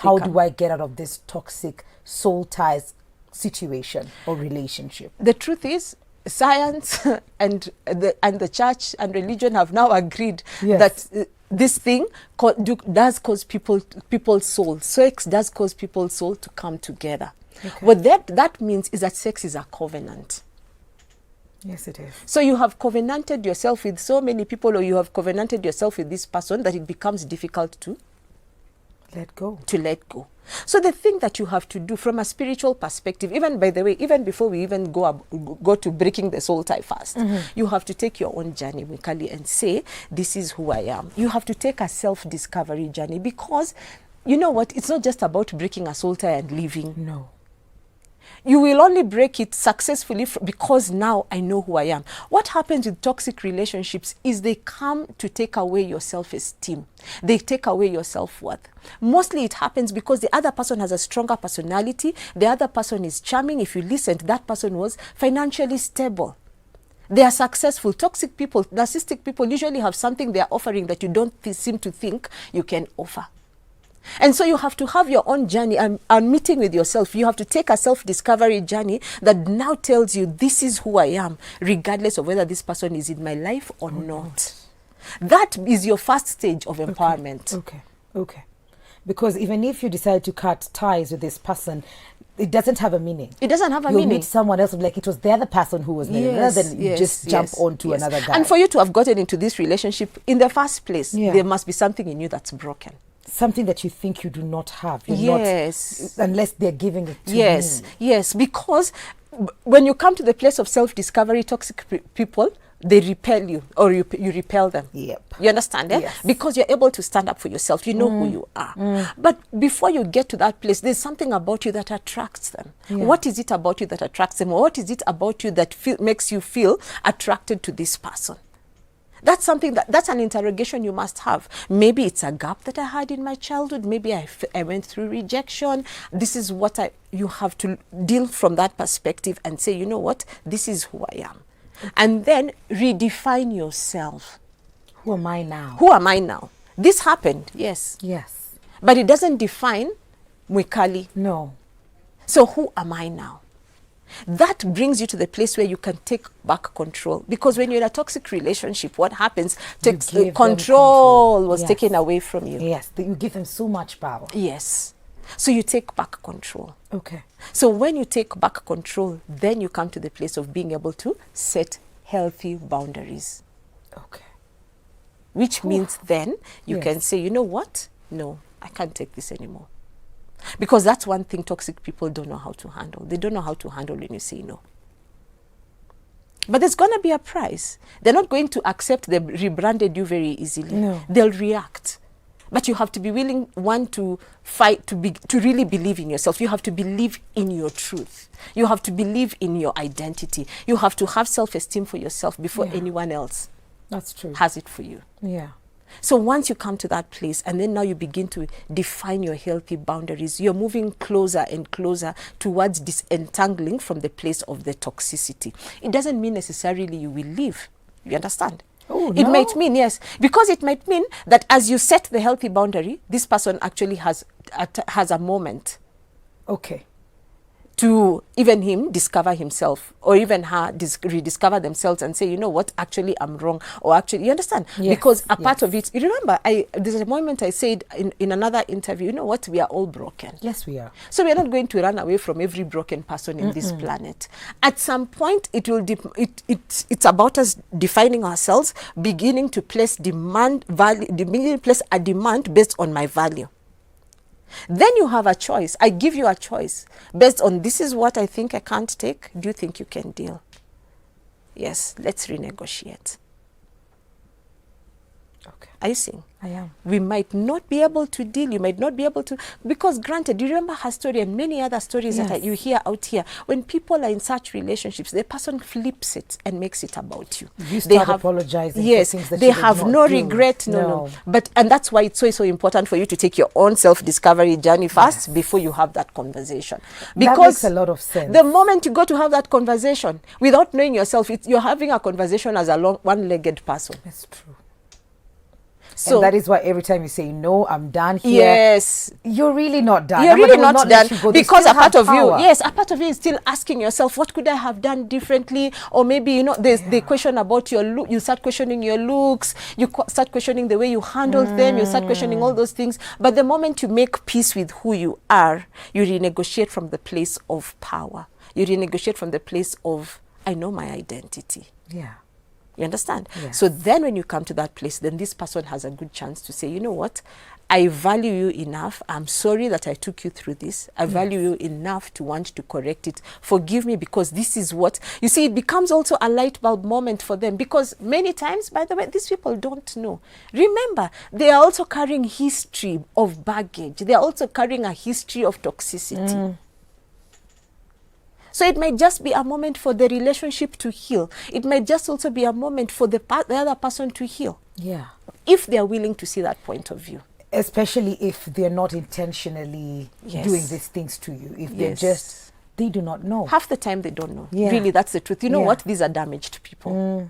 How do I get out of this toxic soul ties situation or relationship? The truth is, science and the church and religion have now agreed that this thing does cause people's soul. Sex does cause people's soul to come together. Okay. What that means is that sex is a covenant. Yes, it is. So you have covenanted yourself with so many people, or you have covenanted yourself with this person, that it becomes difficult to let go. So the thing that you have to do from a spiritual perspective, even by the way, even before we even go to breaking the soul tie fast, you have to take your own journey, Mwikali, and say, this is who I am. You have to take a self-discovery journey, because you know what? It's not just about breaking a soul tie and leaving. No. You will only break it successfully because now I know who I am. What happens with toxic relationships is they come to take away your self-esteem. They take away your self-worth. Mostly it happens because the other person has a stronger personality. The other person is charming. If you listen, that person was financially stable. They are successful. Toxic people, narcissistic people usually have something they are offering that you don't seem to think you can offer. And so you have to have your own journey and meeting with yourself. You have to take a self-discovery journey that now tells you, this is who I am, regardless of whether this person is in my life or not. That is your first stage of empowerment. Okay. Because even if you decide to cut ties with this person, it doesn't have a meaning. It doesn't have a meaning. You'll meet someone else, like it was the other person who was there, then you just jump onto another guy. And for you to have gotten into this relationship in the first place, there must be something in you that's broken. Something that you think you do not have. You're not, unless they're giving it to you. Yes, because when you come to the place of self-discovery, toxic people, they repel you, or you repel them. Yep. You understand? Yes. Because you're able to stand up for yourself. You know who you are. But before you get to that place, there's something about you that attracts them. What is it about you that attracts them? Or what is it about you that makes you feel attracted to this person? That's something that's an interrogation you must have. Maybe it's a gap that I had in my childhood. Maybe I went through rejection. This is what you have to deal from that perspective and say, you know what, this is who I am. And then redefine yourself. Who am I now? Who am I now? This happened, yes. Yes. But it doesn't define Mwikali. No. So who am I now? That brings you to the place where you can take back control. Because when you're in a toxic relationship, what happens? Control was taken away from you. Yes, you give them so much power. Yes. So you take back control. Okay. So when you take back control, then you come to the place of being able to set healthy boundaries. Okay. Which means then you can say, you know what? No, I can't take this anymore. Because that's one thing toxic people don't know how to handle. They don't know how to handle when you say no. But there's going to be a price. They're not going to accept they rebranded you very easily. No. They'll react. But you have to be willing, one, to fight, to really believe in yourself. You have to believe in your truth. You have to believe in your identity. You have to have self-esteem for yourself before anyone else has it for you. Yeah. So once you come to that place, and then now you begin to define your healthy boundaries, you're moving closer and closer towards disentangling from the place of the toxicity. It doesn't mean necessarily you will leave. You understand? Oh, it might mean, yes, because it might mean that as you set the healthy boundary, this person actually has a moment. Okay. To even him discover himself, or even her rediscover themselves and say, you know what, actually I'm wrong, or actually, you understand? Yes, because a part of it, you remember, there's a moment I said in another interview, you know what, we are all broken. Yes, we are. So we are not going to run away from every broken person in this planet. At some point, it's about us defining ourselves, beginning to place place a demand based on my value. Then you have a choice. I give you a choice based on, this is what I think I can't take. Do you think you can deal? Yes, let's renegotiate. Okay. Are you seeing? I am. We might not be able to deal. You might not be able to, because granted, do you remember her story and many other stories that you hear out here? When people are in such relationships, the person flips it and makes it about you. You start apologizing. Yes, for things that they have no regret. No. And that's why it's so important for you to take your own self-discovery journey first before you have that conversation. Because that makes a lot of sense. The moment you go to have that conversation without knowing yourself, you're having a conversation as a one-legged person. That's true. So and that is why every time you say, no, I'm done here, yes, you're really not done. you're Nobody really will not let done, you go. They because still a part have of you, power. yes, a part of you is still asking yourself, what could I have done differently? Or maybe, you know, there's the question about your look. You start questioning your looks. You start questioning the way you handled them. You start questioning all those things. But the moment you make peace with who you are, you renegotiate from the place of power. You renegotiate from the place of, I know my identity. Yeah. You understand? Yes. So then when you come to that place, then this person has a good chance to say, you know what? I value you enough. I'm sorry that I took you through this. I value you enough to want to correct it. Forgive me, because this is what, you see, it becomes also a light bulb moment for them, because many times, by the way, these people don't know. Remember, they are also carrying history of baggage. They are also carrying a history of toxicity. So it might just be a moment for the relationship to heal. It might just also be a moment for the other person to heal, Yeah. if they are willing to see that point of view. Especially if they're not intentionally Yes. doing these things to you. If they're Yes. just, they do not know. Half the time they don't know. Yeah. Really, that's the truth. You know Yeah. what? These are damaged people.